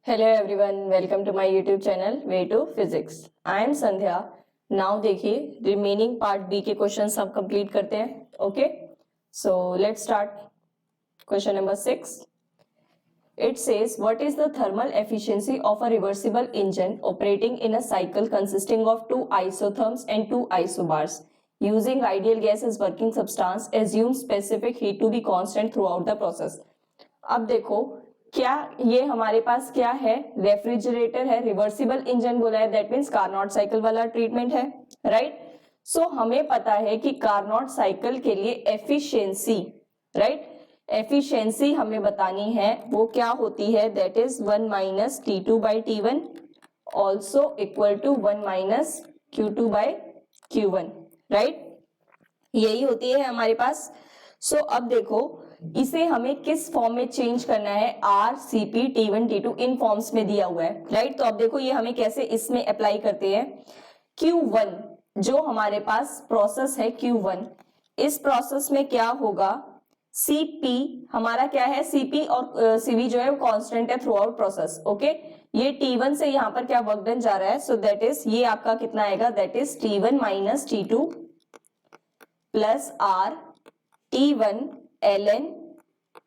Hello everyone, welcome to my YouTube channel way to physics. I am Sandhya. Now देखिए remaining part B के question सब complete करते हैं। Okay, so let's start. Question number 6, it says what is the thermal efficiency of a reversible engine operating in a cycle consisting of two isotherms and two isobars using ideal gas as working substance, assume specific heat to be constant throughout the process। अब देखो क्या ये हमारे पास क्या है, refrigerator है, reversible engine बोला है, दैट मींस कार्नोट साइकिल वाला ट्रीटमेंट है, राइट। सो हमें पता है कि कार्नोट साइकिल के लिए एफिशिएंसी, राइट, एफिशिएंसी हमें बतानी है, वो क्या होती है, that is 1 minus T2 by T1 also equal to 1 minus Q2 by Q1, right, यही होती है हमारे पास। सो अब देखो इसे हमें किस फॉर्म में चेंज करना है, R C P T1 T2 इन फॉर्म्स में दिया हुआ है, राइट। तो अब देखो ये हमें कैसे इसमें अप्लाई करते हैं। Q1 जो हमारे पास प्रोसेस है Q1, इस प्रोसेस में क्या होगा, Cp हमारा क्या है, Cp और Cv जो है वो कांस्टेंट है थ्रू आउट प्रोसेस। ओके, ये T1 से यहाँ पर क्या वर्क डन जा रहा है, सो दैट इज ये आपका कितना आएगा, that is T1 minus T2 plus R T1 ln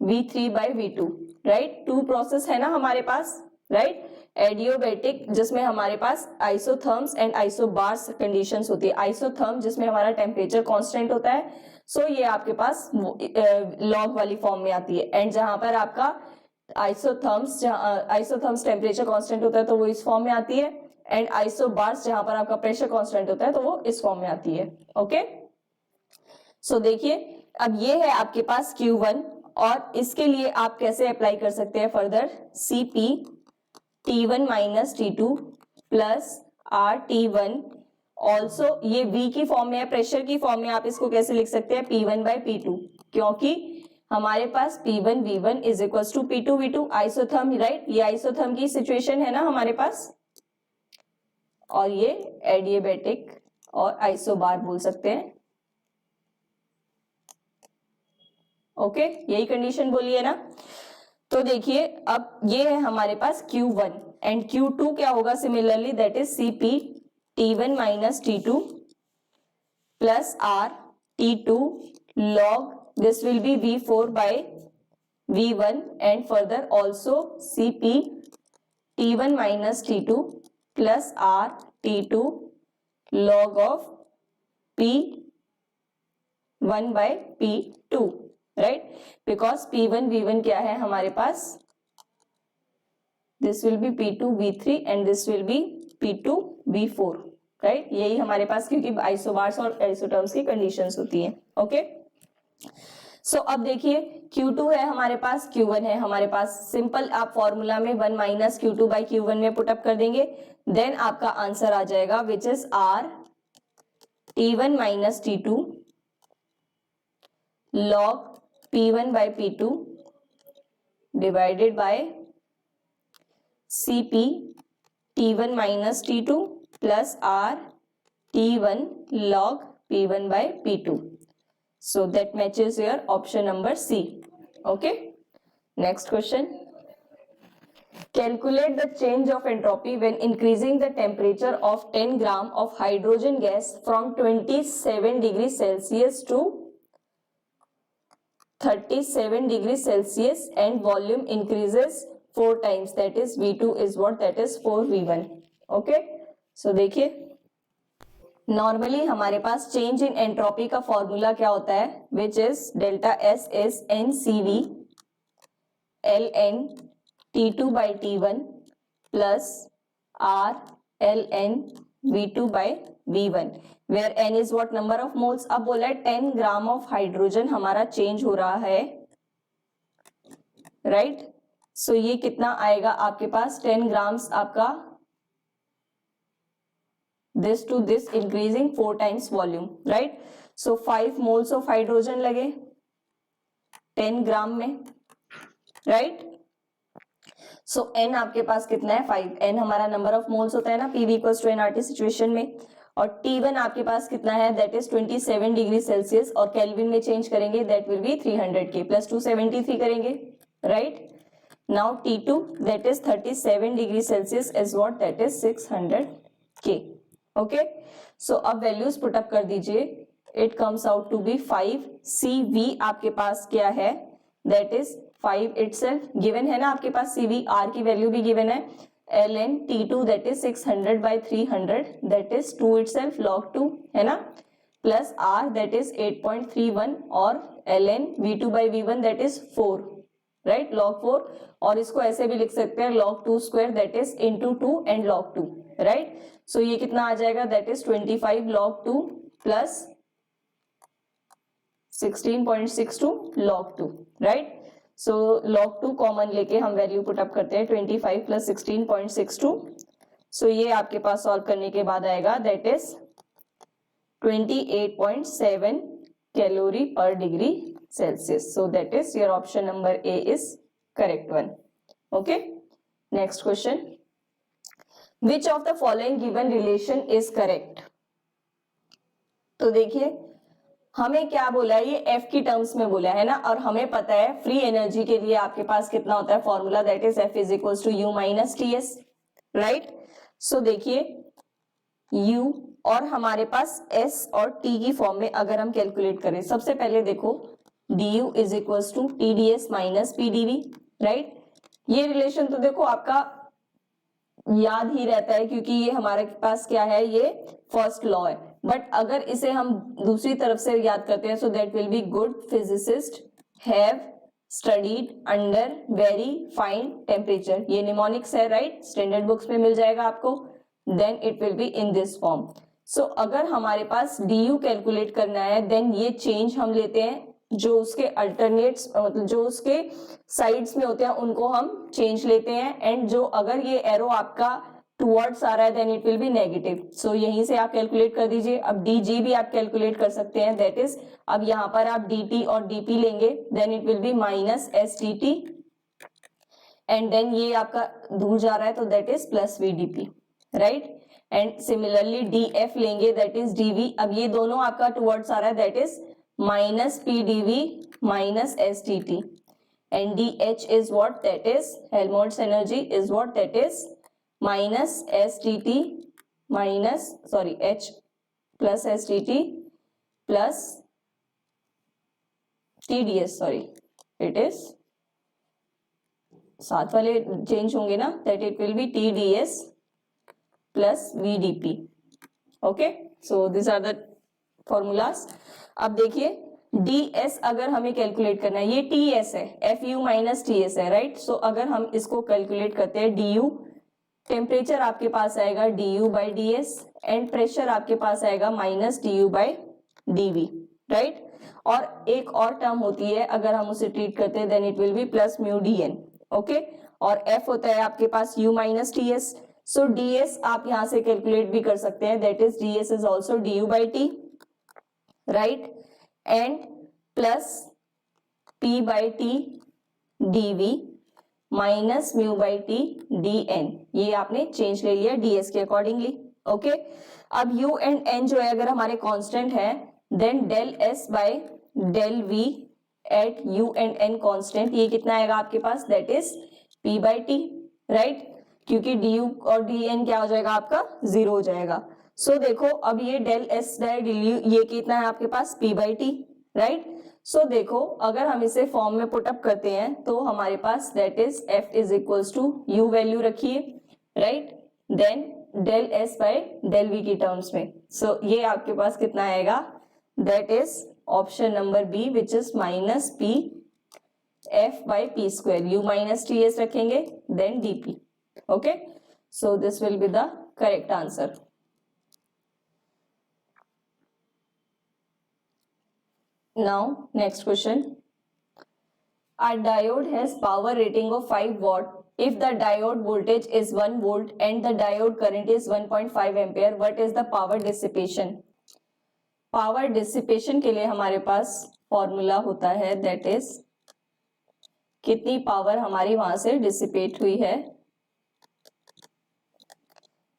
V3 by V2, right. Two process है ना हमारे पास, राइट, एडियोबैटिक जिसमें हमारे पास आइसोथर्म्स एंड आइसोबार्स कंडीशंस होती है। आइसोथर्म जिसमें हमारा टेम्परेचर कांस्टेंट होता है, सो ये आपके पास लॉग वाली फॉर्म में आती है, एंड जहां पर आपका आइसोथर्म्स टेम्परेचर कांस्टेंट होता है तो वो इस फॉर्म में आती है, एंड आइसोबार्स जहां पर आपका प्रेशर कांस्टेंट होता है तो वो इस फॉर्म में आती है। ओके, सो देखिए अब ये है आपके पास Q1, और इसके लिए आप कैसे अप्लाई कर सकते हैं further, Cp T1 minus T2 plus R T1 also, ये V की फॉर्म में है, प्रेशर की फॉर्म में, आप इसको कैसे लिख सकते हैं, P1 बाई P2, क्योंकि हमारे पास P1 V1 is equal to P2 V2 isotherm, right, ये आइसोथर्म की सिचुएशन है ना हमारे पास, और ये एडियाबैटिक और आइसोबार बोल सकते हैं। ओके, यही कंडीशन बोली है ना। तो देखिए अब ये है हमारे पास Q1, एंड Q2 क्या होगा similarly, that is Cp T1 minus T2 plus R T2 log this will be V4 by V1 and further also Cp T1 minus T2 plus R T2 log of P1 by P2, right, because P1 V1 क्या है हमारे पास, this will be P2 V3 and this will be P2 V4, right, यही हमारे पास, क्योंकि isobars और आइसोटर्म्स की conditions होती हैं। ओके, सो अब देखिए Q2 है हमारे पास, Q1 है हमारे पास, सिंपल आप फॉर्मूला में 1 माइनस Q2 बाई Q1 में पुटअप कर देंगे, देन आपका आंसर आ जाएगा which is R T1 minus T2 log P1 by P2 divided by Cp T1 minus T2 plus R T1 log P1 by P2. So that matches your option number C. Okay. Next question. Calculate the change of entropy when increasing the temperature of 10 gram of hydrogen gas from 27 degrees Celsius to 37 degrees Celsius and volume increases 4 times, that is V2 is what, that is 4V1. Okay, so देखिए normally हमारे पास change in entropy का formula क्या होता है, which is delta S is NCV ln T2 by T1 plus R ln V2 by V1 where n is what, number of moles। अब बोला है 10 gram of hydrogen हमारा change हो रहा है, राइट, सो ये कितना आएगा आपके पास, 10 ग्राम्स आपका this to this increasing 4 times volume, right, so 5 moles of hydrogen लगे 10 ग्राम में, राइट, सो n आपके पास कितना है 5, n हमारा नंबर ऑफ मोल्स होता है ना PV equals to nRT situation में, और T1 आपके पास कितना है, दैट इज 27 डिग्री सेल्सियस, और केल्विन में चेंज करेंगे that will be 300 K plus 273 करेंगे, right, Now T2 that is 37 degree Celsius is what? That is 600 K. Okay, so अब values put up कर दीजिए. It comes out to be 5. CV आपके पास क्या है? That is 5 itself given है ना आपके पास. CV R की वैल्यू भी given है. ln T2 that is 600 by 300 that is 2 itself log 2 है ना, plus R that is 8.31 और ln V2 by V1 that is 4, right, log 4. और इसको ऐसे भी लिख सकते हैं log 2 square that is into 2 and log 2, right. So ये कितना आ जाएगा? That is 25 log 2 plus 16.62 log 2, right. So log 2 common लेके हम वैल्यू पुट अप करते हैं 25 प्लस 16.62. सो ये आपके पास सॉल्व करने के बाद आएगा दैट इज 28.7 कैलोरी पर degree Celsius. So that is your option number A is correct one. Okay, next question. Which of the following given relation is correct? तो देखिए हमें क्या बोला है, ये F की टर्म्स में बोला है ना, और हमें पता है फ्री एनर्जी के लिए आपके पास कितना होता है formula, that is F is equal to U minus TS, right. So देखिए U और हमारे पास S और T की फॉर्म में अगर हम कैलकुलेट करें, सबसे पहले देखो du is equal to TDS minus PdV, right. ये रिलेशन तो देखो आपका याद ही रहता है क्योंकि ये हमारे पास क्या है, ये फर्स्ट लॉ है. बट अगर इसे हम दूसरी तरफ से याद करते हैं, so that will be good physicist have studied under very fine temperature. ये निमोनिक्स है, राइट, स्टैंडर्ड बुक्स में मिल जाएगा आपको. Then it will be in this form. So अगर हमारे पास du कैलकुलेट करना है, देन ये चेंज हम लेते हैं, जो उसके अल्टरनेट्स मतलब जो उसके साइड्स में होते हैं उनको हम चेंज लेते हैं. एंड जो अगर ये एरो आपका टुवर्ड्स आ रहा है then it will be negative. So यहीं से आप कैलकुलेट कर दीजिए. अब dg भी आप कैलकुलेट कर सकते हैं, दैट इज अब यहाँ पर आप dt और dp लेंगे, then it will be minus SDT and then ये आपका दूर जा रहा है तो that is plus VdP, right. And similarly df लेंगे, दैट इज dv. अब ये दोनों आपका टुवर्ड्स आ रहा है, that is minus PdV minus SDT and dH is what? That is Helmholtz energy is what? That is minus SDT minus sorry H plus SDT plus TDS. sorry it is साथ वाले change होंगे ना, that it will be TDS plus VdP. okay, so these are the formulas. अब देखिए ds अगर हमें calculate करना है, ये ts है, FU माइनस TS है, राइट. सो अगर हम इसको कैलकुलेट करते हैं du, टेम्परेचर आपके पास आएगा du by ds and pressure आपके पास आएगा minus du by dv, right. और एक और टर्म होती है अगर हम उसे ट्रीट करते हैं then it will be plus mu dn. Okay, और f होता है आपके पास u minus ts. So ds आप यहां से कैलकुलेट भी कर सकते हैं, that is ds is also du by t, राइट. And plus p by t dv minus mu by T dn. ये आपने चेंज ले लिया ds के अकॉर्डिंगली. ओके, अब u एंड n जो है अगर हमारे कांस्टेंट है, then del s by del v at u and n constant, ये कितना आएगा आपके पास, that is p by T, right. क्योंकि du और dn क्या हो जाएगा आपका, जीरो हो जाएगा. सो देखो अब ये del s by del u ये कितना है आपके पास, p by T, right. So देखो अगर हम इसे फॉर्म में पुट अप करते हैं तो हमारे पास that is f is equals to u value रखिए, right. Then del s by del v की टर्म्स में. सो ये आपके पास कितना आएगा, that is option number B which is minus p f by p square. u minus ts रखेंगे then dp. Okay, so this will be the correct answer. Now next question. A diode has power rating of 5 watt. If the diode voltage is 1 volt and the diode current is 1.5 ampere, what is the power dissipation? Power dissipation के लिए हमारे पास formula होता है, that is कितनी power हमारी वहां से dissipate हुई है,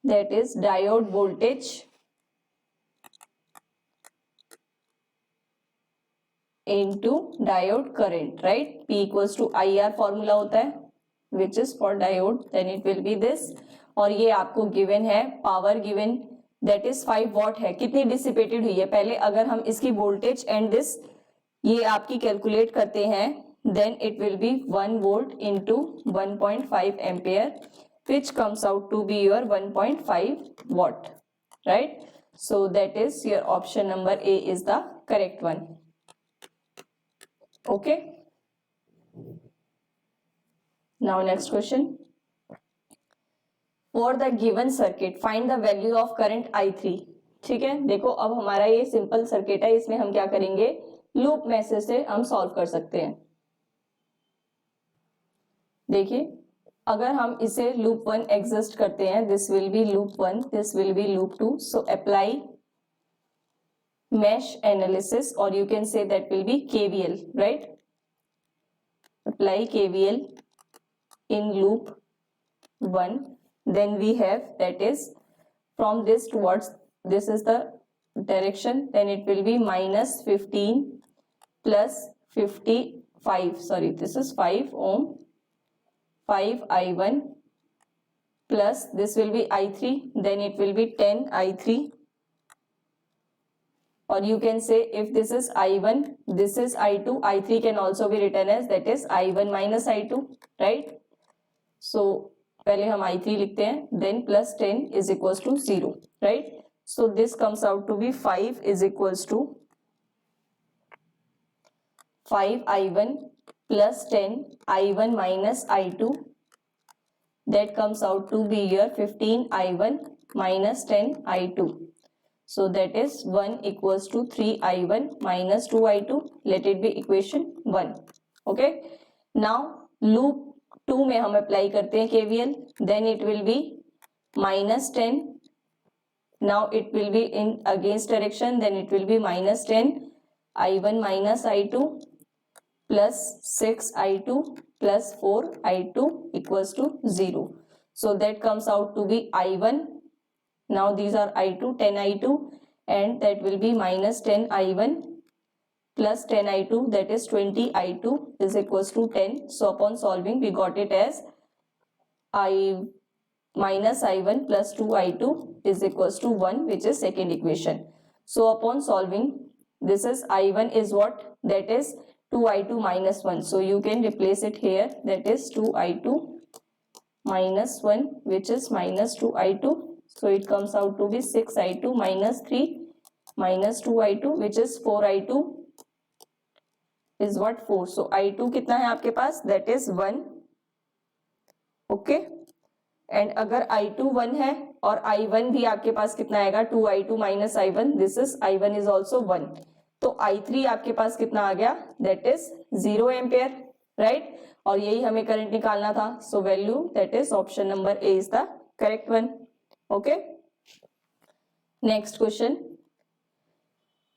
that is diode voltage into diode current, right. P equals to IR formula होता है. Which is for diode, then it will be this. और ये आपको गिवन है, power given that is 5 watt है, कितनी डिसिपेटेड हुई है। पहले अगर हम इसकी वोल्टेज एंड दिस ये आपकी कैलकुलेट करते हैं, then it will be 1 volt into 1.5 ampere which comes out to be your 1.5 watt, right? So that is your option number A is the correct one. Okay, now next question. For the given circuit find the value of current I3. ठीक है, देखो अब हमारा ये simple circuit है, इसमें हम क्या करेंगे, लूप मैसेज से हम सॉल्व कर सकते हैं। देखिए अगर हम इसे लूप 1 एग्जिस्ट करते हैं, this will B loop 1, this will B loop 2, so apply mesh analysis or you can say that will be KVL, right? Apply KVL in loop 1, then we have that is from this towards this is the direction, then it will be minus 15 plus 55, sorry this is 5 ohm, 5 I1 plus this will be I3, then it will be 10 I3, or you can say if this is I1, this is I2, I3 can also be written as that is I1 minus I2, right? So पहले हम I3 लिखते हैं, then plus 10 is equals to 0, right? So this comes out to be 5 is equals to 5 I1 plus 10 I1 minus I2, that comes out to be your 15 I1 minus 10 I2. So that is 1 equals to 3 I1 minus 2 I2. Let it be equation 1. Okay. Now loop 2 में हम apply करते हैं KVL. Then it will be minus 10. Now it will be in against direction. Then it will be minus 10 I1 minus I2 plus 6 I2 plus 4 I2 equals to 0. So that comes out to be I1. Now these are I2, 10 I2, and that will be minus 10 I1 plus 10 I2, that is 20 I2 is equals to 10. So upon solving we got it as I minus I1 plus 2 I2 is equals to 1, which is second equation. So upon solving, this is I1 is what, that is 2 I2 minus 1. So you can replace it here, that is 2 I2 minus 1, which is minus 2 I2. So it comes out to be 6 I2 minus 3 minus 2 I2, which is 4 I2 is what, 4. So I2 कितना है आपके पास, that is 1. Okay. And अगर I2 1 है और I1 भी आपके पास कितना आएगा, 2 I2 minus I1, this is I1 is also 1. तो I3 आपके पास कितना आ गया, that is 0 एम्पियर, right? और यही हमें करंट निकालना था. So value that is option number A is the correct one. Okay. Next question.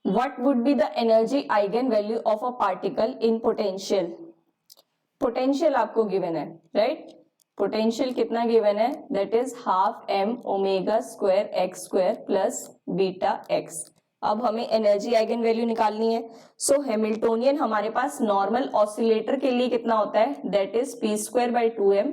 What would be the energy eigenvalue of a particle in potential? Potential आपको given है, right? Potential कितना given है? That is half m omega square x square plus beta x. अब हमें energy eigen value निकालनी है. सो Hamiltonian हमारे पास normal oscillator के लिए कितना होता है, that is P square by 2m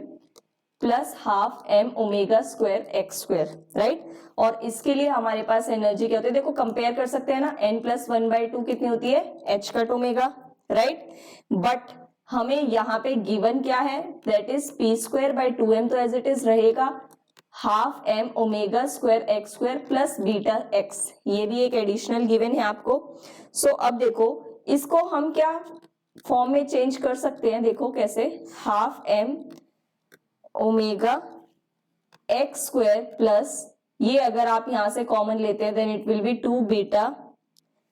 plus half M omega square X square, right. और इसके लिए हमारे पास एनर्जी क्या होती है, देखो कंपेयर कर सकते हैं ना, n प्लस 1/2 कितनी होती है, h cut omega, right. But हमें यहाँ पे गिवन क्या है, that is P square by 2m, तो एज इट इज रहेगा half M omega square X square plus beta X. ये भी एक एडिशनल गिवन है आपको. सो अब देखो इसको हम क्या फॉर्म में चेंज कर सकते हैं, देखो कैसे, half M omega X square plus ये अगर आप यहां से कॉमन लेते हैं then it will be 2 beta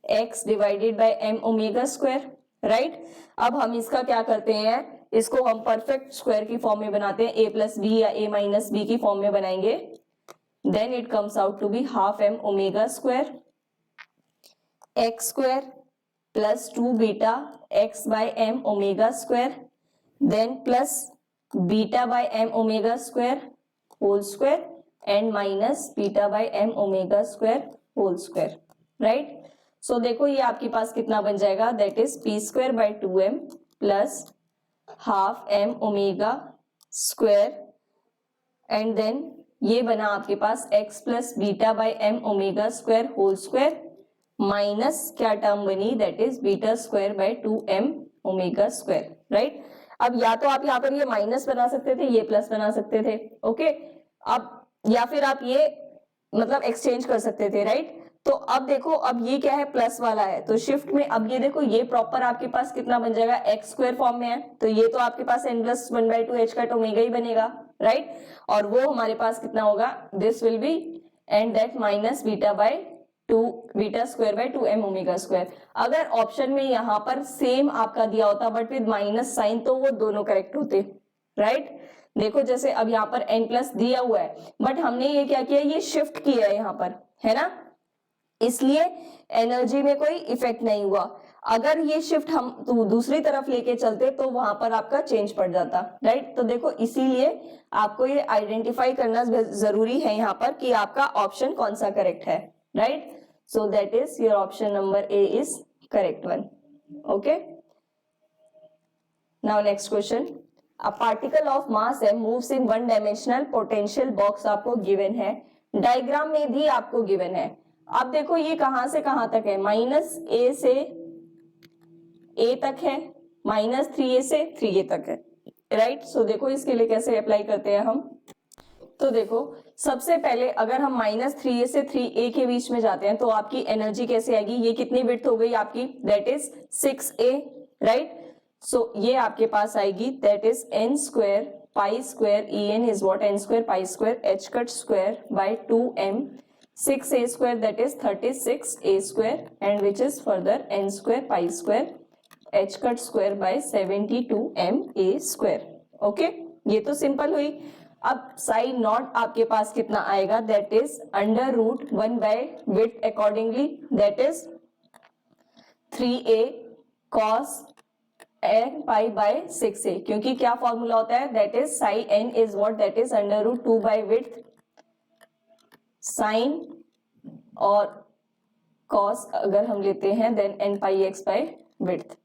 X divided by M omega square, right. अब हम इसका क्या करते हैं, इसको हम परफेक्ट स्क्वायर की फॉर्म में बनाते हैं, a प्लस बी या a माइनस बी की फॉर्म में बनाएंगे. Then it comes out to be half M omega square X square plus 2 beta X by M omega square, then plus beta by M omega square whole square and minus beta by M omega square whole square, right. So देखो ये आपके पास कितना बन जाएगा, that is P square by 2m plus half M omega square and then ये बना आपके पास x plus beta by M omega square whole square minus क्या टर्म बनी, that is beta square by 2m omega square, right. अब या तो आप यहाँ पर ये माइनस बना सकते थे, ये प्लस बना सकते थे, ओके। अब या फिर आप ये मतलब एक्सचेंज कर सकते थे, राइट। तो अब देखो, अब ये क्या है, प्लस वाला है, तो शिफ्ट में अब ये देखो, ये प्रॉपर आपके पास कितना बन जाएगा, एक्स स्क्वायर फॉर्म में है, तो ये तो आपके पास n प्लस 1/2 h का ओमेगा ही बनेगा, राइट। और वो हमारे पास कितना होगा, this will B and that minus beta bye 2 beta square by 2m omega square. अगर ऑप्शन में यहाँ पर सेम आपका दिया होता बट विद माइनस साइन, तो वो दोनों करेक्ट होते, राइट। देखो जैसे अब यहाँ पर n प्लस दिया हुआ है, बट हमने ये क्या किया, ये शिफ्ट किया है यहाँ पर, है ना, इसलिए एनर्जी में कोई इफेक्ट नहीं हुआ। अगर ये शिफ्ट हम दूसरी तरफ लेके चलते तो वहां पर आपका चेंज पड़ जाता, राइट। तो देखो इसीलिए आपको ये आइडेंटिफाई करना जरूरी है यहाँ पर कि आपका ऑप्शन कौन सा करेक्ट है, right. So that is your option number A is correct one, okay. Now next question, a particle of mass m moves in one dimensional potential box आपको गिवन है, डायग्राम में भी आपको गिवन है। अब देखो ये कहां से कहां तक है, माइनस ए से ए तक है, माइनस 3a से 3a तक है, राइट। सो देखो इसके लिए कैसे अप्लाई करते हैं हम, तो देखो सबसे पहले अगर हम माइनस 3a से 3a के बीच में जाते हैं तो आपकी एनर्जी कैसे आएगी, ये कितनी विड्थ हो गई आपकी, that is 6a, right. So ये आपके पास आएगी that is n square pi square en is what, n square pi square h cut square by 2m 6a square that is 36a square and which is further n square pi square h cut square by 72m a square, okay. ये तो simple हुई। अब sign not आपके पास कितना आएगा, that is under root 1 by width accordingly, that is 3a cos n pi by 6a, क्योंकि क्या फॉर्मूला होता है, that is sine n is what, that is under root 2 by width sine और cos अगर हम लेते हैं then n pi x by width,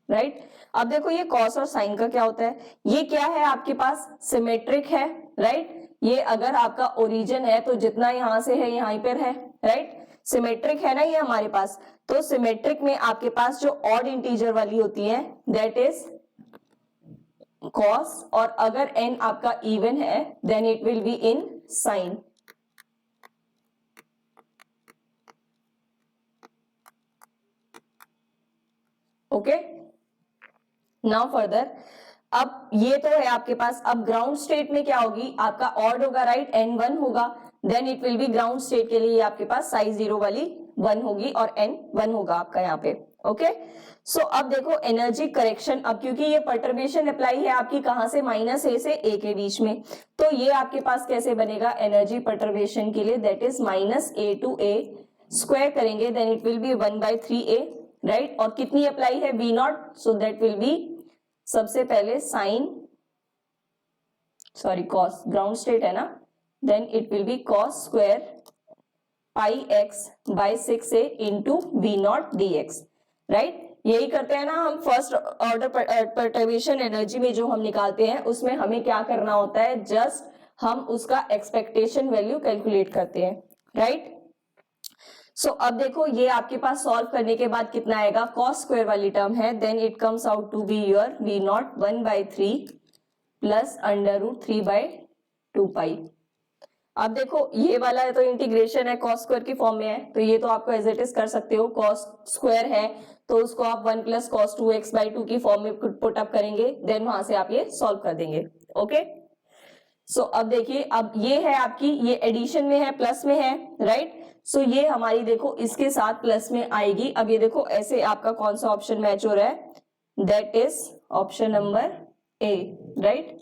right. अब देखो ये कॉस और साइन का क्या होता है, ये क्या है आपके पास, सिमेट्रिक है, राइट। ये अगर आपका ओरिजिन है तो जितना यहां से है यहां पर है, राइट। सिमेट्रिक है ना ये हमारे पास, तो सिमेट्रिक में आपके पास जो ऑड इंटीजर वाली होती है दैट इज कॉस, और अगर n आपका इवन है then it will be in sine, okay. Now further, अब ये तो है आपके पास, अब ग्राउंड स्टेट में क्या होगी, आपका ऑड होगा, राइट, n1 होगा, then it will be ground state के लिए आपके पास साइज 0 वाली 1 होगी और n1 होगा आपका यहाँ पे, ओके। सो अब देखो एनर्जी करेक्शन, अब क्योंकि ये परटर्बेशन अप्लाई है आपकी कहां से, माइनस a से a के बीच में, तो ये आपके पास कैसे बनेगा एनर्जी परटर्बेशन के लिए, that is minus a to a square करेंगे then it will be 1/3a, right. और कितनी अप्लाई है, v naught, so that will be सबसे पहले sine sorry cos, ground state है ना, then it will be cos square pi x by 6a into v naught dx, right. यही करते हैं ना हम फर्स्ट ऑर्डर परटर्बेशन एनर्जी में, जो हम निकालते हैं उसमें हमें क्या करना होता है, जस्ट हम उसका एक्सपेक्टेशन वैल्यू कैलकुलेट करते हैं, राइट। सो अब देखो ये आपके पास सॉल्व करने के बाद कितना आएगा, कॉस स्क्वायर वाली टर्म है, then it comes out to be your v naught 1/3 plus under root 3/2 pi. अब देखो ये वाला है तो इंटीग्रेशन है, कॉस स्क्वायर की फॉर्म में है, तो ये तो आपको एज इट इज कर सकते हो, कॉस स्क्वायर है तो उसको आप 1 प्लस कॉस 2x/2 की फॉर्म में पुट अप करेंगे, देन वहां से आप ये सॉल्व कर देंगे, ओके। सो अब देखिए, अब ये है आपकी, ये एडिशन में है, प्लस में है, राइट। सो ये हमारी देखो इसके साथ प्लस में आएगी। अब ये देखो ऐसे आपका कौन सा ऑप्शन मैच हो रहा है, that is option number A, right.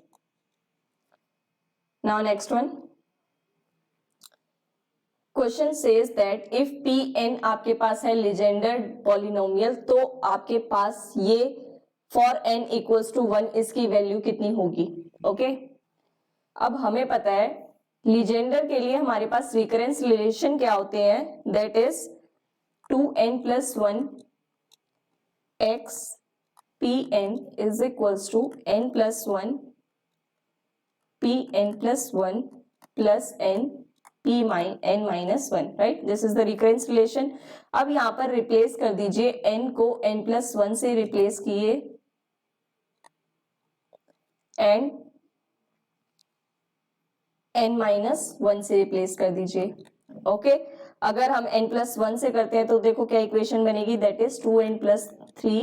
Now next one, question says that if Pn आपके पास है लीजेंडर पॉलिनोमियल, तो आपके पास ये फॉर n इक्वल्स टू 1 इसकी वैल्यू कितनी होगी, ओके। अब हमें पता है लीजेंडर के लिए हमारे पास रिकरेंस रिलेशन क्या होते हैं, that is 2n plus 1 x Pn is equals to n plus 1 P N plus one plus N P N minus one, right, this is the recurrence relation. अब यहाँ पर रिप्लेस कर दीजिए, एन को N plus one से replace किए and N minus one से replace कर दीजिए। ओके, अगर हम n प्लस वन से करते हैं तो देखो क्या इक्वेशन बनेगी, that is 2n plus three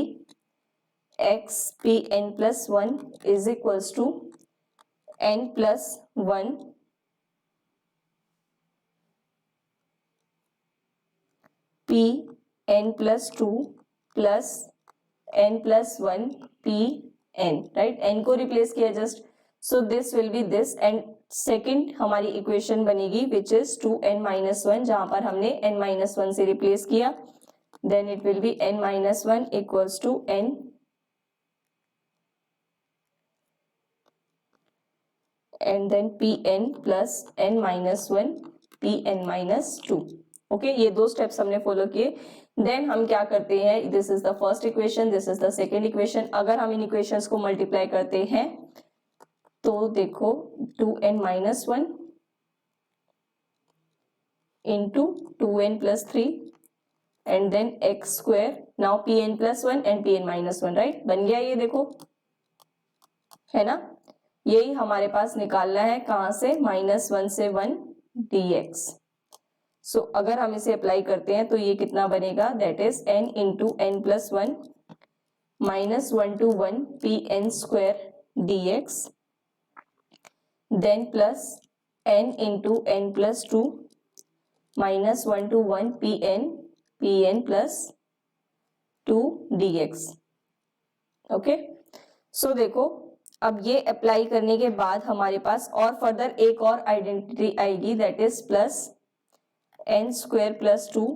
x p N plus one is equals to n plus one p N plus two plus n plus one p n, right, n को replace किया just, so this will be this, and second हमारी equation बनेगी which is 2n minus one, जहां पर हमने n minus one से replace किया, then it will be n minus one equals to n and then pn plus n minus one pn minus two. Okay, ये दो steps हमने follow किए। Then हम क्या करते हैं, this is the first equation, this is the second equation. अगर हम इन इक्वेशंस को मल्टीप्लाई करते हैं तो देखो 2n minus one into 2n plus three and then x square, now pn plus one and pn minus one, right, बन गया ये, देखो है ना, यही हमारे पास निकालना है, कहां से, माइनस वन से वन dx। सो अगर हम इसे अप्लाई करते हैं तो ये कितना बनेगा, that is n into n plus one minus one two one p n square dx, then plus n into n plus 2 minus 1 to 1 pn plus 2 dx। Okay, so देखो अब ये अप्लाई करने के बाद हमारे पास और फर्दर एक और आइडेंटिटी आएगी, that is plus n square plus two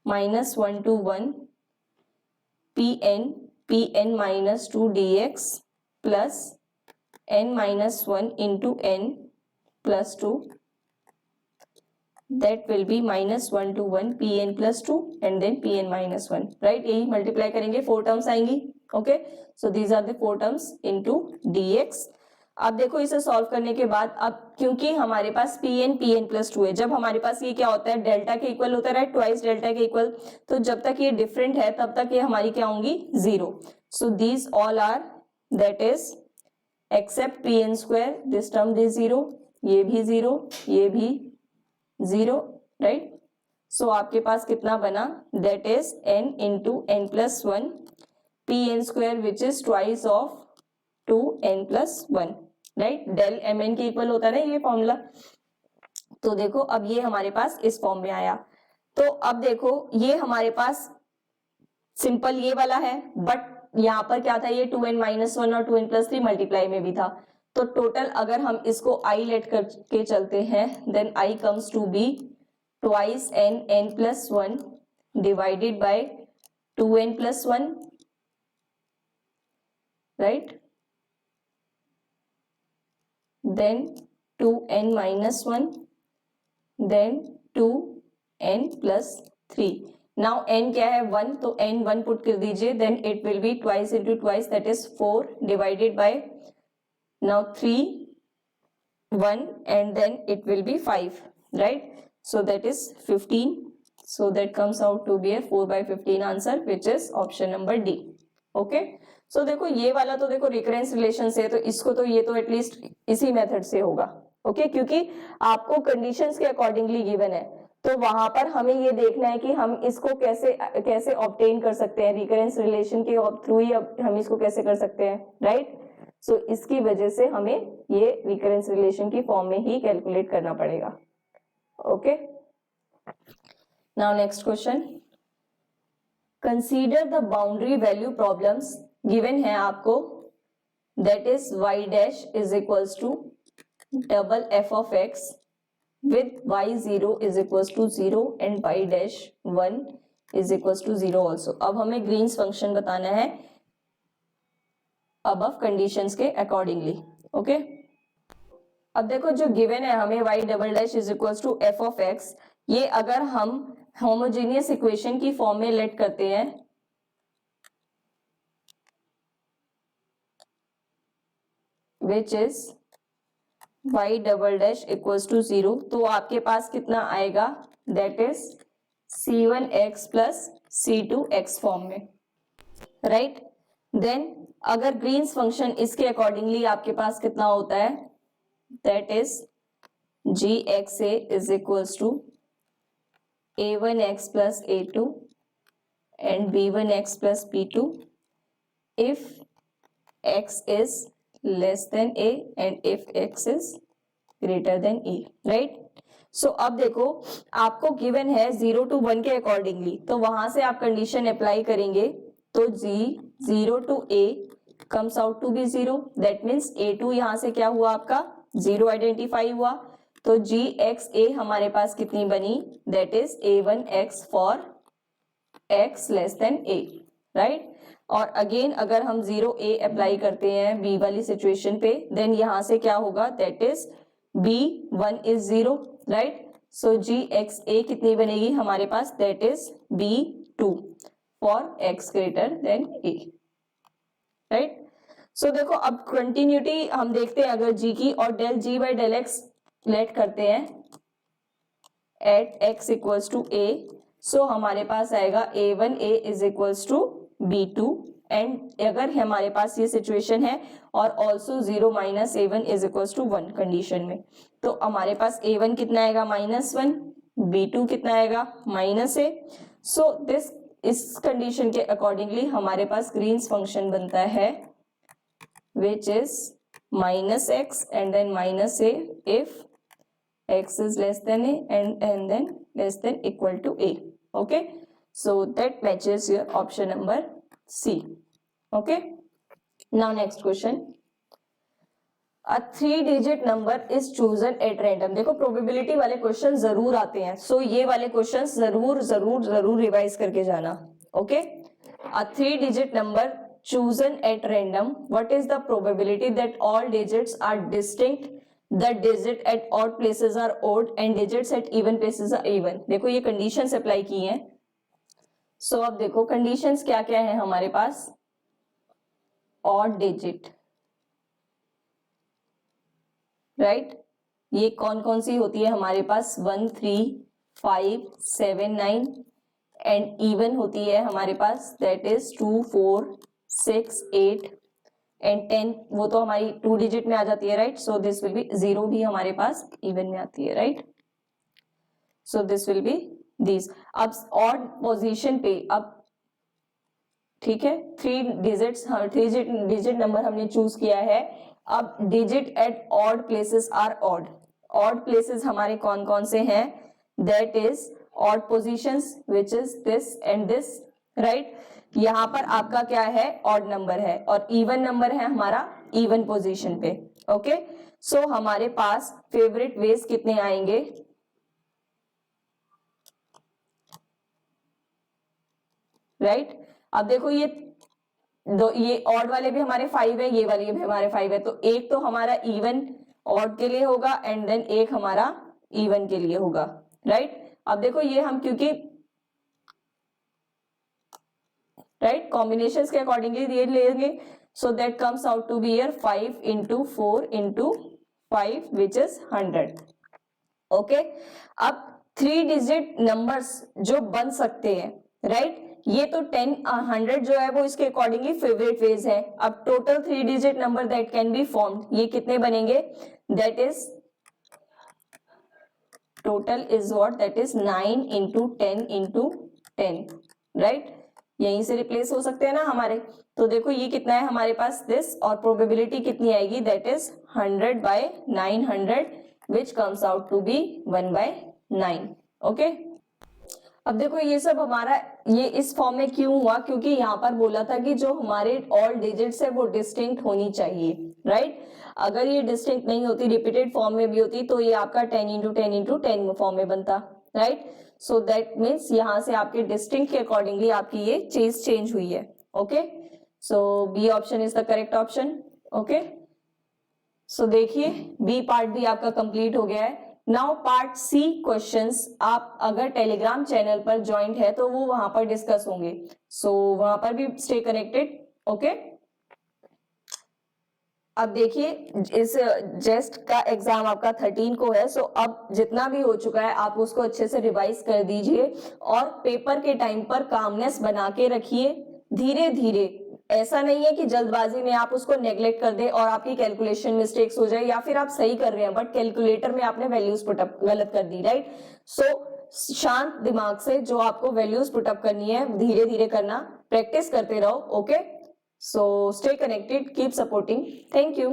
minus one two one pn minus to dx plus n minus 1 into n plus 2, that will be minus 1 to 1 pn plus 2 and then pn minus 1, right, यही multiply करेंगे, four terms आएंगी। Okay, so these are the four terms into dx। अब देखो इसे solve करने के बाद, अब क्योंकि हमारे पास pn प्लस टू है, जब हमारे पास ये क्या होता है, डेल्टा के इक्वल होता है, राइट, ट्वाइस डेल्टा के इक्वल, तो जब तक ये डिफरेंट है तब तक ये हमारी क्या होंगी, zero. So these all are, that is except pn square, this term is zero, ये भी जीरो, ये भी जीरो, राइट। सो आपके पास कितना बना, that is n into n plus one pn square which is twice of 2n plus one, right, del mn के equal होता है ना ये फॉर्मूला। तो देखो अब ये हमारे पास इस फॉर्म में आया, तो अब देखो ये हमारे पास सिंपल ये वाला है, बट यहाँ पर क्या था, ये 2n माइनस वन और 2n प्लस थ्री मल्टीप्लाई में भी था, तो टोटल अगर हम इसको i लेट करके चलते हैं, then i comes to be twice n plus one divided by 2n plus one, right, then 2n minus one, then 2n plus three. Now n क्या है, वन, तो n वन पुट कर दीजिए, then it will be twice into twice, that is four divided by now three one and then it will be five, right, so that is 15, so that comes out to be a 4/15 answer which is option number D. Okay, so देखो ये वाला तो देखो recurrence relation से है, तो इसको तो ये तो एटलीस्ट इसी मेथड से होगा। ओके, क्योंकि आपको कंडीशंस के अकॉर्डिंगली गिवन है, तो वहां पर हमें ये देखना है कि हम इसको कैसे ऑब्टेन कर सकते हैं, रिकरेंस रिलेशन के थ्रू ही हम इसको कैसे कर सकते हैं, राइट। सो इसकी वजह से हमें ये रिकरेंस रिलेशन की फॉर्म में ही कैलकुलेट करना पड़ेगा। Okay, now next question, consider the boundary value problems given है आपको, that is y dash is equals to double f of x with y0 is equals to 0 and y dash 1 is equals to 0 also। अब हमें Green's function बताना है above conditions के accordingly. Okay, अब देखो जो गिवन है हमें y double dash is equals to f of x, ये अगर हम होमोजेनियस इक्वेशन की फॉर्म में लेट करते हैं, which is y double dash equals to 0, तो आपके पास कितना आएगा, that is c1x plus c2x form में, राइट। देन अगर ग्रीन्स फंक्शन इसके अकॉर्डिंगली आपके पास कितना होता है, that is gxa is equals to a1x plus a2 and b1x plus b2 if x is less than a and if x is greater than a, right? सो अब देखो आपको गिवन है 0 to 1 के अकॉर्डिंगली, तो वहां से आप कंडीशन अप्लाई करेंगे, तो g 0 to a comes out to be 0, that means a2 यहां से क्या हुआ आपका 0 आइडेंटिफाई हुआ, तो gxa हमारे पास कितनी बनी, that is a1x for x less than a, right. और अगेन अगर हम 0a अप्लाई करते हैं b वाली सिचुएशन पे, देन यहां से क्या होगा, that is b1 is 0, right. So gxa कितनी बनेगी हमारे पास, that is b2 for x greater than a, right. So देखो अब कंटिन्यूटी हम देखते हैं अगर g की, और del g by del x let करते हैं at x equals to a, so हमारे पास आएगा a1a is equals to b2, and अगर हमारे पास ये सिचुएशन है और also 0 minus a1 is equals to 1 condition में, तो हमारे पास a1 कितना आएगा -1, b2 कितना आएगा -a, सो दिस इस कंडीशन के अकॉर्डिंगली हमारे पास ग्रीन्स फंक्शन बनता है which is -x and then -a if x is less than a and then less than equal to a, okay, so that matches your option number C, okay. Now next question, a 3-digit number is chosen at random, देखो probability वाले question जरूर आते हैं, सो ये वाले question जरूर जरूर जरूर रिवाइज करके जाना, okay. A 3-digit number chosen at random, what is the probability that all digits are distinct, the digit at odd places are odd and digits at even places are even, देखो ये conditions apply की हैं, सो अब देखो conditions क्या क्या है हमारे पास, ऑड डिजिट, राइट, ये कौन कौन सी होती है हमारे पास 1 3 5 7 9, एंड इवन होती है हमारे पास दैट इज 2 4 6 8 एंड 10, वो तो हमारी 2 डिजिट में आ जाती है, right. So this will be 0 भी हमारे पास इवन में आती है, right. So this will be this. अब ऑड पोजीशन पे, अब ठीक है 3 डिजिट्स, 3 डिजिट नंबर हमने चूज किया है, अब digit at odd places are odd, odd places हमारे कौन कौन से हैं, that is odd positions which is this and this, right. यहां पर आपका क्या है, ऑड नंबर है, और इवन नंबर है हमारा इवन पोजीशन पे, ओके। सो हमारे पास फेवरेट वेज कितने आएंगे, राइट। अब देखो ये ऑड वाले भी हमारे 5 है, ये वाले भी हमारे 5 है, तो एक तो हमारा इवन ऑड के लिए होगा एंड देन एक हमारा इवन के लिए होगा, राइट। अब देखो ये हम क्योंकि राइट कॉम्बिनेशंस के अकॉर्डिंगली ये लेंगे, so that comes out to be here 5 into 4 into 5 which is 100, okay. अब 3 डिजिट नंबर्स जो बन सकते हैं, राइट, ये तो 10 100 जो है वो इसके अकॉर्डिंगली फेवरेट वेज है। अब total 3 digit number that can be formed, ये कितने बनेंगे, that is total is what, that is 9 into 10 into 10, right. यहीं से रिप्लेस हो सकते हैं ना हमारे, तो देखो ये कितना है हमारे पास दिस, और प्रोबेबिलिटी कितनी आएगी, that is 100/900 which comes out to be 1/9, okay. अब देखो ये सब हमारा ये इस फॉर्म में क्यों हुआ, क्योंकि यहाँ पर बोला था कि जो हमारे ऑल डिजिट्स है वो डिस्टिंक्ट होनी चाहिए, राइट। अगर ये डिस्टिंक्ट नहीं होती, रिपीटेड फॉर्म में भी होती, तो ये आपका 10 into 10 into 10 फॉर्म में बनता, राइट। सो दैट मीन्स यहां से आपके डिस्टिंक्ट के अकॉर्डिंगली आपकी ये चीज चेंज हुई है, okay. So B option is the correct option, okay. So देखिए बी पार्ट भी आपका कंप्लीट हो गया है। नाउ पार्ट सी क्वेश्चंस आप अगर टेलीग्राम चैनल पर ज्वाइंट है तो वो वहां पर डिस्कस होंगे, सो वहां पर भी स्टे कनेक्टेड, ओके। अब देखिए इस जेस्ट का एग्जाम आपका 13 को है, सो अब जितना भी हो चुका है आप उसको अच्छे से रिवाइज कर दीजिए और पेपर के टाइम पर कामनेस बना के रखिए। धीरे धीरे, ऐसा नहीं है कि जल्दबाजी में आप उसको नेग्लेक्ट कर दे और आपकी कैलकुलेशन मिस्टेक्स हो जाए, या फिर आप सही कर रहे हैं बट कैलकुलेटर में आपने वैल्यूज पुटअप गलत कर दी, राइट। सो शांत दिमाग से जो आपको वैल्यूज पुटअप करनी है धीरे धीरे करना, प्रैक्टिस करते रहो, okay. So stay connected, keep supporting. Thank you.